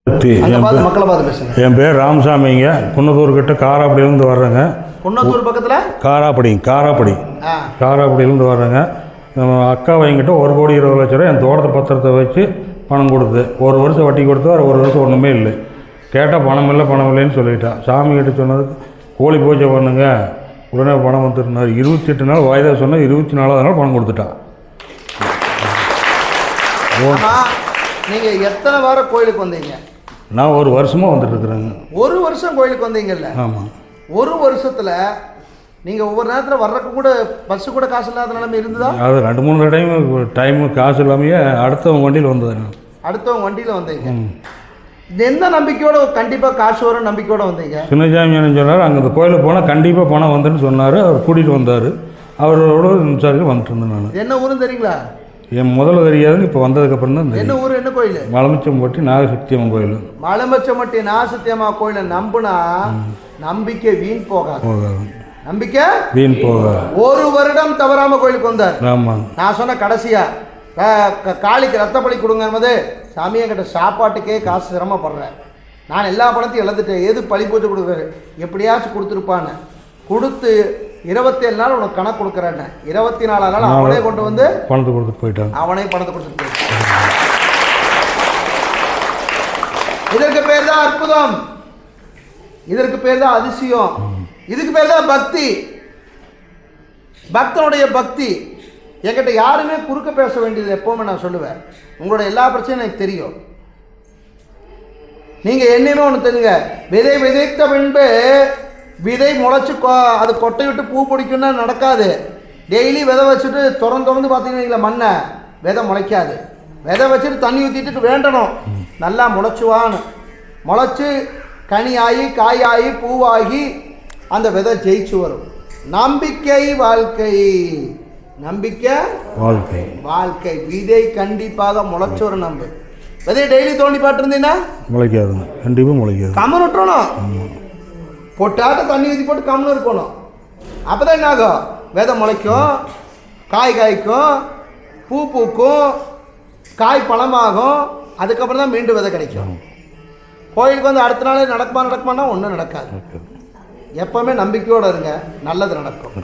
என் பேர் ராமசாமிங்க. குன்னத்தூர் கிட்ட காராப்படியிலேருந்து வர்றேங்க. குன்னத்தூர் பக்கத்தில் காராப்படியிலேருந்து வர்றேங்க. அக்கா என்கிட்ட 1,20,00,000 ரூபா என் தோட்டத்தை பத்திரத்தை வச்சு பணம் கொடுத்து 1 வருஷம் வட்டி கொடுத்து 1 வருஷம் ஒன்றுமே இல்லை. கேட்டால் பணம் இல்லைன்னு சொல்லிட்டான். சாமிகிட்ட சொன்னதுக்கு கோழி பூஜை பண்ணுங்க உடனே பணம் வந்துருந்தார். 28 நாள் வாய்தா சொன்னால் 24வது நாள் பணம் கொடுத்துட்டான். நீங்கள் எத்தனை வாரம் கோயிலுக்கு வந்தீங்க? நான் 1 வருஷமாக வந்துட்டு இருக்கிறேங்க. 1 வருஷம் கோயிலுக்கு வந்தீங்கல்ல? ஆமாம். 1 வருஷத்தில் நீங்கள் ஒவ்வொரு நேரத்தில் வர்றதுக்கு கூட பஸ்ஸு கூட காசு இல்லாத நிலைமை இருந்ததா? அது 2-3 டைம் காசு இல்லாமையே அடுத்தவங்க வண்டியில் வந்தது. அடுத்தவங்க வண்டியில் வந்தீங்க. எந்த நம்பிக்கையோட கண்டிப்பாக காசு வரும் நம்பிக்கையோடு வந்தீங்க? சின்னசாமி என்ன சொன்னார், அங்கே இந்த கோயிலுக்கு போனால் கண்டிப்பாக பணம் வந்துன்னு சொன்னார். அவர் கூட்டிகிட்டு வந்தார். அவரோட விசாரிக்க வந்துட்டு இருந்தேன். நான் என்ன ஊருன்னு தெரியுங்களா? என் முதல்ல தெரியாதுன்னு இப்போ வந்ததுக்கப்புறம் தான். என்ன ஊர், என்ன கோயில்? மலமச்சம்பட்டி நாகசக்தியம்மன் கோயில். மலமச்சம்பட்டி நாகசக்தியம்மா கோயிலை நம்புனா நம்பிக்கை வீண் போகாது. நம்பிக்கை வீண் போகாது. 1 வருடம் தவறாம கோயிலுக்கு வந்தார். ஆமாம். நான் சொன்ன கடைசியா காளிக்கு ரத்தப்படி கொடுங்க போது, சாமியை கிட்ட சாப்பாட்டுக்கே காசு சிரமப்படுறேன், நான் எல்லா பணத்தையும் இழந்துட்டேன், எது பழி பூஜை கொடுக்குறாரு, எப்படியாச்சும் கொடுத்துருப்பான்னு கொடுத்து 27 நாள் உனக்கு கணக்கு கொடுக்குறேன்னு 24 நாள் அவனே கொண்டு வந்து பணத்தை கொடுத்துட்டு போயிட்டான். அவனே பணத்தை கொடுத்துட்டு போயிட்டான். இதற்கு பேர் தான் அற்புதம், இதற்கு பேர் தான் அதிசயம், இதுக்கு பேர் தான் பக்தி. பக்தனுடைய பக்தி. என்கிட்ட யாருமே குறுக்க பேச வேண்டியது எப்பவுமே நான் சொல்லுவேன், உங்களோட எல்லா பிரச்சனையும் எனக்கு தெரியும். நீங்கள் என்னையுமே ஒன்று தெரியுங்க, விதை விதைத்த பின்பு விதை முளைச்சி அது கொட்டை விட்டு பூ பிடிக்குன்னா நடக்காது. டெய்லி விதை வச்சுட்டு திறந்து பார்த்தீங்கன்னா மண்ணை விதை முளைக்காது. விதை வச்சுட்டு தண்ணி ஊற்றிட்டு வேண்டணும் நல்லா முளைச்சுவான்னு. முளைச்சி கனி ஆகி காயாகி பூவாகி அந்த விதை ஜெயிச்சு வரும். நம்பிக்கை வாழ்க்கை, நம்பிக்கை வாழ்க்கை. விதை கண்டிப்பாக முளைச்சு வரும். நம்பு விதையை டெய்லி தோண்டி பாட்டுருந்தீங்கன்னா முளைக்காது, கண்டிப்பாக முளைக்காது. கமர் விட்டுறணும், பொட்டாட்ட தண்ணி ஊற்றி போட்டு கம்னு இருக்கணும். அப்போ தான் என்ன ஆகும், விதை முளைக்கும், காய் காய்க்கும், பூ பூக்கும், காய் பழமாகும். அதுக்கப்புறம் தான் மீண்டும் விதை கிடைக்கும். கோயிலுக்கு வந்து அடுத்த நாள் நடக்குமானா ஒன்றும் நடக்காது. எப்பவுமே நம்பிக்கையோடு இருங்க, நல்லது நடக்கும்.